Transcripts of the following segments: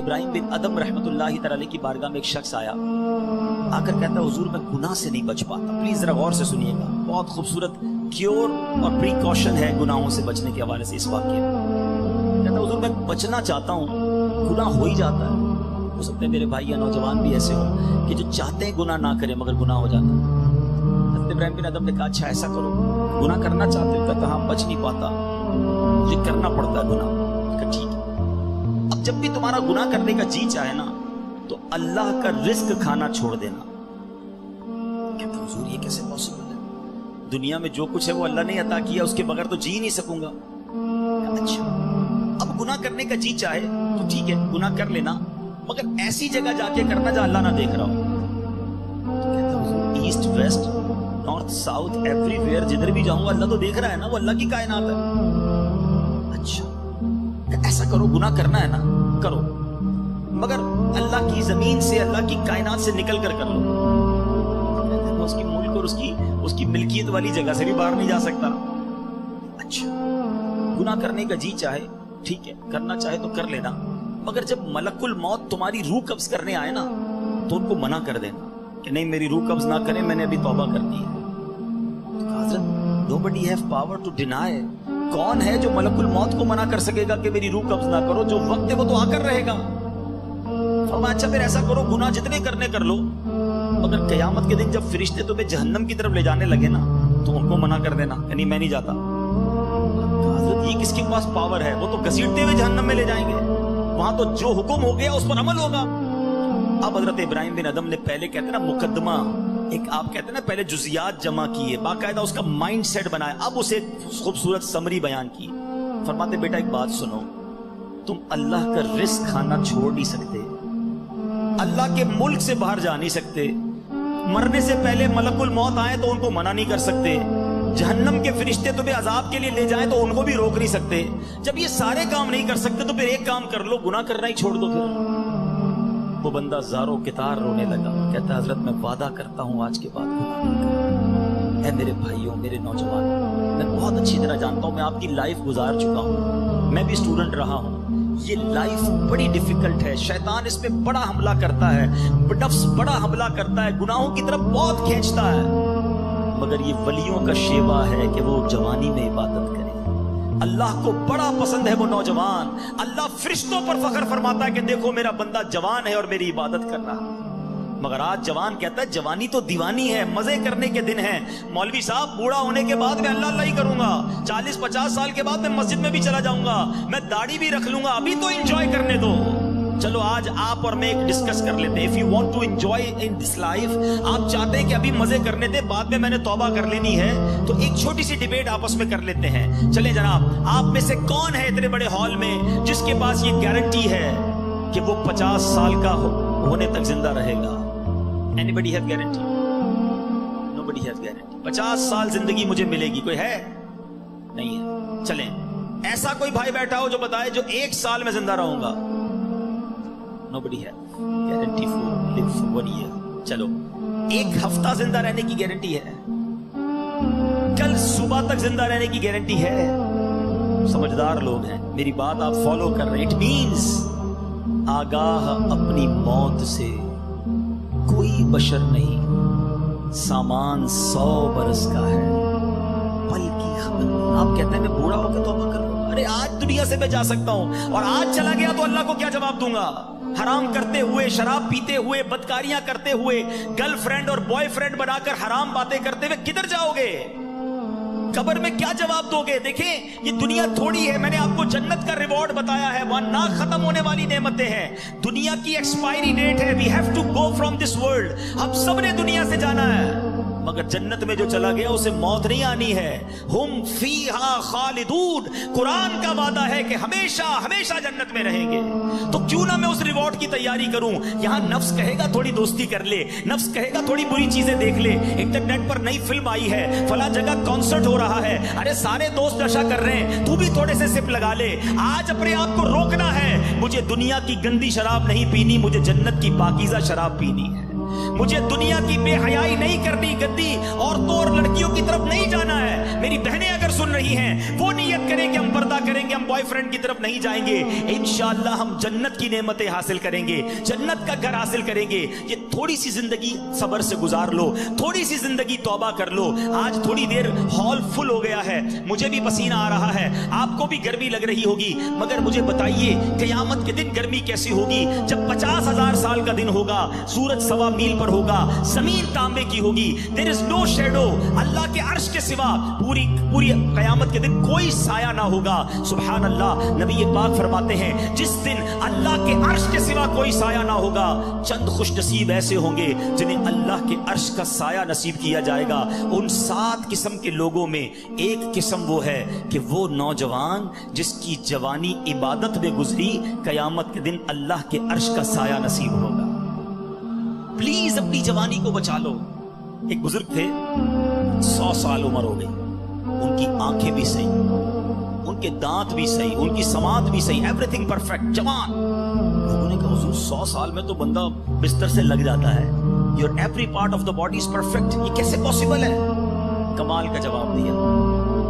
इब्राहिम बिन अदम रहमतुल्लाहि तआला की बारगाह में एक शख्स आया, आकर कहता हुजूर मैं गुनाह से नहीं बच पाता। प्लीज जरा गौर से सुनिएगा, बहुत खूबसूरत क्योर और प्रिकॉशन है गुनाहों से बचने के हवाले से इस वाक्य में। कहता हुजूर मैं बचना चाहता हूँ, गुनाह हो ही जाता है। हो सकते हैं मेरे भाई या नौजवान भी ऐसे हो कि जो चाहते हैं गुनाह ना करें मगर गुनाह हो जाता है। हज़रत इब्राहिम बिन अदम ने कहा अच्छा ऐसा करो, गुनाह करना चाहते हो? कहता हाँ बच नहीं पाता, मुझे करना पड़ता है गुनाह। कहा ठीक है, अब जब भी तुम्हारा गुनाह करने का जी चाहे ना तो अल्लाह का रिस्क खाना छोड़ देना। कहता हुजूर ये कैसे पॉसिबल है? दुनिया में जो कुछ है वो अल्लाह ने अता किया, उसके बगैर तो जी नहीं सकूंगा। अच्छा अब गुनाह करने का जी चाहे तो ठीक है गुनाह कर लेना, मगर ऐसी जगह जाके करना जहां अल्लाह ना देख रहा हो। तो कहता हुजूर east west north south everywhere जिधर भी जाऊंगा अल्लाह तो देख रहा है ना, वो अल्लाह की कायनात है। अच्छा ऐसा करो, गुनाह करना है ना करो, मगर अल्लाह की जमीन से अल्लाह की कायनात से निकल कर लो। तो उसकी मुल्क और उसकी मिल्कियत वाली जगह से भी बाहर नहीं जा सकता। अच्छा गुनाह करने का जी चाहे ठीक है, करना चाहे तो कर लेना, मगर जब मलकुल मौत तुम्हारी रूह कब्ज करने आए ना तो उनको मना कर देना कि नहीं मेरी रूह कब्ज ना करें, मैंने अभी तौबा करनी है। तो हज़रत nobody have power to deny, कौन है जो मलकुल मौत को मना कर सकेगा कि मेरी रूह कब्ज ना करो? जो वक्त है वो तो आकर रहेगा। फरमाया अच्छा फिर ऐसा करो, गुनाह जितने करने कर लो, मगर कयामत के दिन जब फरिश्ते तुम्हें जहन्नम की तरफ ले जाने लगे ना तो उनको मना कर देना कि नहीं मैं नहीं जाता। हज़रत ये किसके पास पावर है? वो तो घसीटते हुए जहन्नम में ले जाएंगे, वहां तो जो हुक्म हो गया उस पर अमल होगा। अब हज़रत इब्राहिम बिन अदम ने पहले कहते ना मुकदमा, एक आप कहते ना पहले जुजियात जमा किए, बाकायदा उसका माइंड सेट बनाया, अब उसे खूबसूरत समरी बयान की। फरमाते बेटा एक बात सुनो, तुम अल्लाह का रिस्क खाना छोड़ नहीं सकते, अल्लाह के मुल्क से बाहर जा नहीं सकते, मरने से पहले मलकुल मौत आए तो उनको मना नहीं कर सकते, जहन्नम के फरिश्ते तुम्हें अजाब के लिए ले जाए तो उनको भी रोक नहीं सकते। जब ये सारे काम नहीं कर सकते तो फिर एक काम कर लो, गुनाह करना ही छोड़ दो। फिर वो बंदा ज़ारो कितार रोने लगा, कहता हजरत मैं वादा करता हूँ आज के बाद गुनाह नहीं करूंगा। ऐ मेरे भाइयों मेरे नौजवानों, मैं बहुत अच्छी तरह जानता हूँ, मैं आपकी लाइफ गुजार चुका हूँ, मैं भी स्टूडेंट रहा हूँ। ये लाइफ बड़ी डिफिकल्ट है, शैतान इस पे बड़ा हमला करता है, नफ्स बड़ा हमला करता है, गुनाहों की तरफ बहुत खींचता है, मगर ये वलियों का शेवा है कि वो जवानी में इबादत करे। अल्लाह को बड़ा पसंद है वो नौजवान, अल्लाह फरिश्तों पर फख्र फरमाता है कि देखो मेरा बंदा जवान है और मेरी इबादत कर रहा है। मगर आज जवान कहता है जवानी तो दीवानी है, मजे करने के दिन है। मौलवी साहब बूढ़ा होने के बाद मैं अल्लाह अल्लाह ही करूंगा, 40-50 साल के बाद मैं मस्जिद में भी चला जाऊंगा, मैं दाढ़ी भी रख लूंगा, अभी तो एंजॉय करने दो। चलो आज आप और मैं एक डिस्कस कर लेते हैं। If you want to enjoy in this life, आप चाहते हैं कि अभी मजे करने दे, बाद में मैंने तौबा कर लेनी है, तो एक छोटी सी डिबेट आपस में कर लेते हैं। चले जनाब, आप में से कौन है इतने बड़े हॉल में जिसके पास ये गारंटी है कि वो 50 साल का होने तक जिंदा रहेगा? Anybody have guarantee? Nobody has guarantee. 50 साल जिंदगी मुझे मिलेगी, कोई है? नहीं है। चलें, ऐसा कोई भाई बैठा हो जो बताए जो 1 साल में जिंदा रहूंगा? Nobody has guarantee for live for 1 year. चलो, 1 हफ्ता जिंदा रहने की गारंटी है, कल सुबह तक जिंदा रहने की गारंटी है। समझदार लोग हैं, मेरी बात आप फॉलो कर रहे हैं। इट मीन्स आगाह अपनी मौत से कोई बशर नहीं, सामान 100 बरस का है, पल की खबर। आप कहते हैं मैं बूढ़ा होकर तौबा कर लूंगा, अरे आज दुनिया से मैं जा सकता हूं और आज चला गया तो अल्लाह को क्या जवाब दूंगा? हराम करते हुए, शराब पीते हुए, बदकारियां करते हुए, गर्लफ्रेंड और बॉयफ्रेंड बनाकर हराम बातें करते हुए किधर जाओगे? कब्र में क्या जवाब दोगे? देखें ये दुनिया थोड़ी है, मैंने आपको जन्नत का रिवॉर्ड बताया है, वहां ना खत्म होने वाली नेमतें हैं। दुनिया की एक्सपायरी डेट है, we have to go from this world, हम सब ने दुनिया से जाना है, मगर जन्नत में जो चला गया उसे मौत नहीं आनी है। हुम फीहा खालिदून, कुरान का वादा है कि हमेशा हमेशा जन्नत में रहेंगे। तो क्यों ना मैं उस रिवॉर्ड की तैयारी करूं? यहां नफ्स कहेगा थोड़ी दोस्ती कर ले, नफ्स कहेगा थोड़ी बुरी चीजें देख ले, इंटरनेट पर नई फिल्म आई है, फला जगह कॉन्सर्ट हो रहा है, अरे सारे दोस्त नशा कर रहे हैं, तू भी थोड़े से सिप लगा ले। आज अपने आप को रोकना है, मुझे दुनिया की गंदी शराब नहीं पीनी, मुझे जन्नत की पाकीज़ा शराब पीनी है। مجھے دنیا کی بے حیائی نہیں کرنی، گندی عورتوں اور لڑکیوں کی طرف نہیں جانا ہے۔ میری بہنیں اگر سن رہی ہیں وہ نیت کریں کہ ہم پردہ کریں گے، ہم بوائے فرینڈ کی طرف نہیں جائیں گے، انشاءاللہ ہم جنت کی نعمتیں حاصل کریں گے، جنت کا گھر حاصل کریں گے۔ یہ تھوڑی سی زندگی صبر سے گزار لو، تھوڑی سی زندگی توبہ کر لو۔ آج تھوڑی دیر ہال فل ہو گیا ہے، مجھے بھی پسینہ آ رہا ہے، آپ کو بھی گرمی لگ رہی ہوگی، مگر مجھے بتائیے قیامت کے دن گرمی کیسی ہوگی؟ جب 50,000 سال کا دن ہوگا، سورج 1.25 میل پر ہوگا، زمین تانبے کی ہوگی، there is no shadow، اللہ کے عرش کے سوا پوری قیامت کے دن کوئی سایہ نہ ہوگا۔ سبحان اللہ، نبی پاک فرماتے ہیں جس دن اللہ کے عرش کے سوا کوئی سایہ نہ ہوگا، چند خوش نصیب ایسے ہوں گے جنہیں اللہ کے عرش کا سایہ نصیب کیا جائے گا۔ ان 7 قسم کے لوگوں میں ایک قسم وہ ہے کہ وہ نوجوان جس کی جوانی عبادت میں گزری، قیامت کے دن اللہ کے عرش کا سایہ نصیب ہوگا۔ پلیز اپنی جوانی کو بچا لو۔ ایک بزرگ تھے، 100 سال عمر ہو گئی، ان کی آنکھیں بھی صحیح، ان کے دانت بھی صحیح، ان کی سماعت بھی صحیح، ایوری تھنگ پرفیکٹ، جوان۔ لوگوں نے کہا حضور 100 سال میں تو بندہ بستر سے لگ جاتا ہے، your every part of the body is perfect، یہ کیسے پاسبل ہے؟ کمال کا جواب دیا،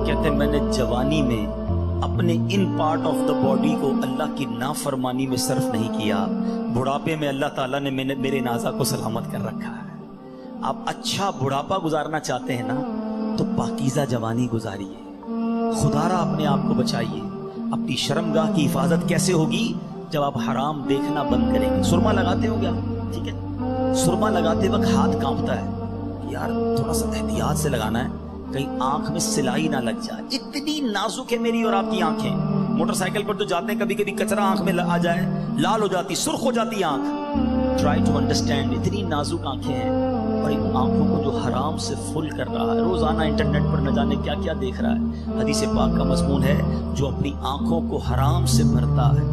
کہتے ہیں میں نے جوانی میں اپنے in part of the body کو اللہ کی نافرمانی میں صرف نہیں کیا، بڑھاپے میں اللہ تعالیٰ نے میرے نازہ کو سلامت کر رکھا ہے۔ آپ اچھا بڑھاپا گزارنا چاہتے ہیں نا تو پاکیزہ جوانی گزاریے، خدا را اپنے آپ کو بچائیے۔ اپنی شرمگاہ کی حفاظت کیسے ہوگی؟ جب آپ حرام دیکھنا بند کریں گے۔ سرما لگاتے ہو گیا، ٹھیک ہے، سرما لگاتے وقت ہاتھ کانپتا ہے، یار تھوڑا سا احتیاط سے لگانا ہے، کہیں آنکھ میں سلائی نہ لگ جائے۔ اتنی نازک ہے میری اور آپ کی آنکھیں۔ موٹر سائیکل پر تو جاتے ہیں، کبھی کبھی کچرا آنکھ میں آ جائے، لال ہو جاتی، سرخ ہو جاتی آنکھ۔ ٹرائی ٹو انڈرسٹینڈ، اتنی نازک آنکھیں ہیں، اور ان آنکھوں کو جو حرام سے فل کر رہا ہے، روزانہ انٹرنیٹ پر نہ جانے کیا کیا دیکھ رہا ہے۔ حدیث پاک کا مضمون ہے جو اپنی آنکھوں کو حرام سے بھرتا ہے،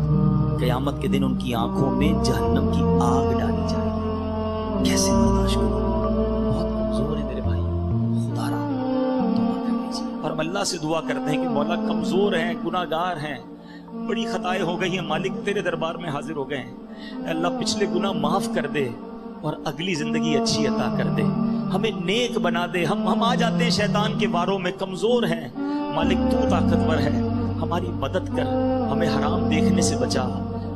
قیامت کے دن ان کی آنکھوں میں جہنم کی آگ ڈالی جائے گی۔ کیسے برداشت کروں؟ بہت کمزور ہے میرے بھائی، خدا را توبہ کر لیجیے۔ اور ہم اللہ سے دعا کرتے ہیں کہ مولا کمزور ہیں، گناہ گار ہیں، بڑی خطائیں ہو گئی ہیں، مالک تیرے دربار میں حاضر ہو گئے ہیں، اے اللہ پچھلے گناہ معاف کر دے اور اگلی زندگی اچھی عطا کر دے، ہمیں نیک بنا دے۔ ہم آ جاتے ہیں شیطان کے واروں میں، کمزور ہیں، مالک تو طاقتور ہے، ہماری مدد کر، ہمیں حرام دیکھنے سے بچا،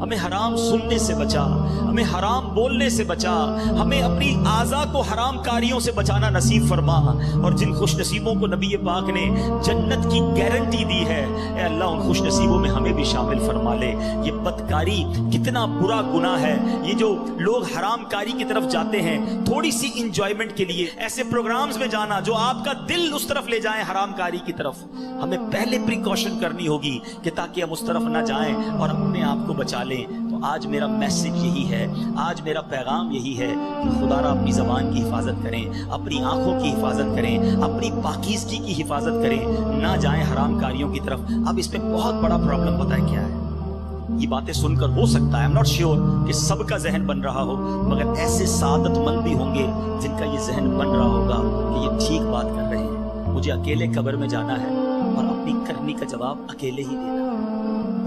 ہمیں حرام سننے سے بچا، ہمیں حرام بولنے سے بچا، ہمیں اپنی اعضاء کو حرام کاریوں سے بچانا نصیب فرما۔ اور جن خوش نصیبوں کو نبی پاک نے جنت کی گارنٹی دی ہے، اے اللہ ان خوش نصیبوں میں ہمیں بھی شامل فرما لے۔ یہ بدکاری کتنا برا گناہ ہے، یہ جو لوگ حرام کاری کی طرف جاتے ہیں تھوڑی سی انجوائمنٹ کے لیے، ایسے پروگرامز میں جانا جو آپ کا دل اس طرف لے جائیں حرام کاری کی طرف، ہمیں پہلے پریکاشن کرنی ہوگی کہ تاکہ ہم اس طرف نہ جائیں اور اپنے آپ کو بچا لیں۔ تو آج میرا میسج یہی ہے، آج میرا پیغام یہی ہے کہ خدا را اپنی زبان کی حفاظت کریں، اپنی آنکھوں کی حفاظت کریں، اپنی پاکیزگی کی حفاظت کریں، نہ جائیں حرام کاریوں کی طرف۔ اب اس میں بہت بڑا پرابلم پتہ ہے کیا ہے؟ یہ باتیں سن کر ہو سکتا ہے، I'm not sure کہ سب کا ذہن بن رہا ہو، مگر ایسے سعادت مند بھی ہوں گے جن کا یہ ذہن بن رہا ہوگا کہ یہ ٹھیک بات کر رہے ہیں، مجھے اکیلے قبر میں جانا ہے اور اپنی کرنی کا جواب اکیلے ہی دینا ہے۔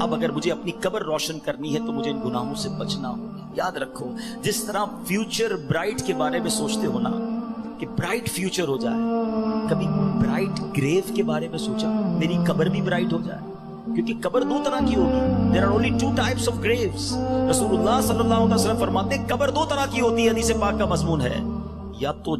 اب اگر مجھے اپنی قبر روشن کرنی ہے تو مجھے ان گناہوں سے بچنا ہوگا۔ یاد رکھو، جس طرح فیوچر برائٹ کے بارے میں سوچتے ہو نا کہ برائٹ فیوچر ہو جائے، کبھی برائٹ گریو کے بارے میں سوچا میری قبر بھی برائٹ ہو جائے، کیونکہ قبر 2 طرح کی ہوگی۔ There are only 2 types of graves۔ رسول اللہ صلی اللہ علیہ وسلم فرماتے ہیں قبر 2 طرح کی ہوتی ہے، حدیث پاک کا مضمون ہے، یا تو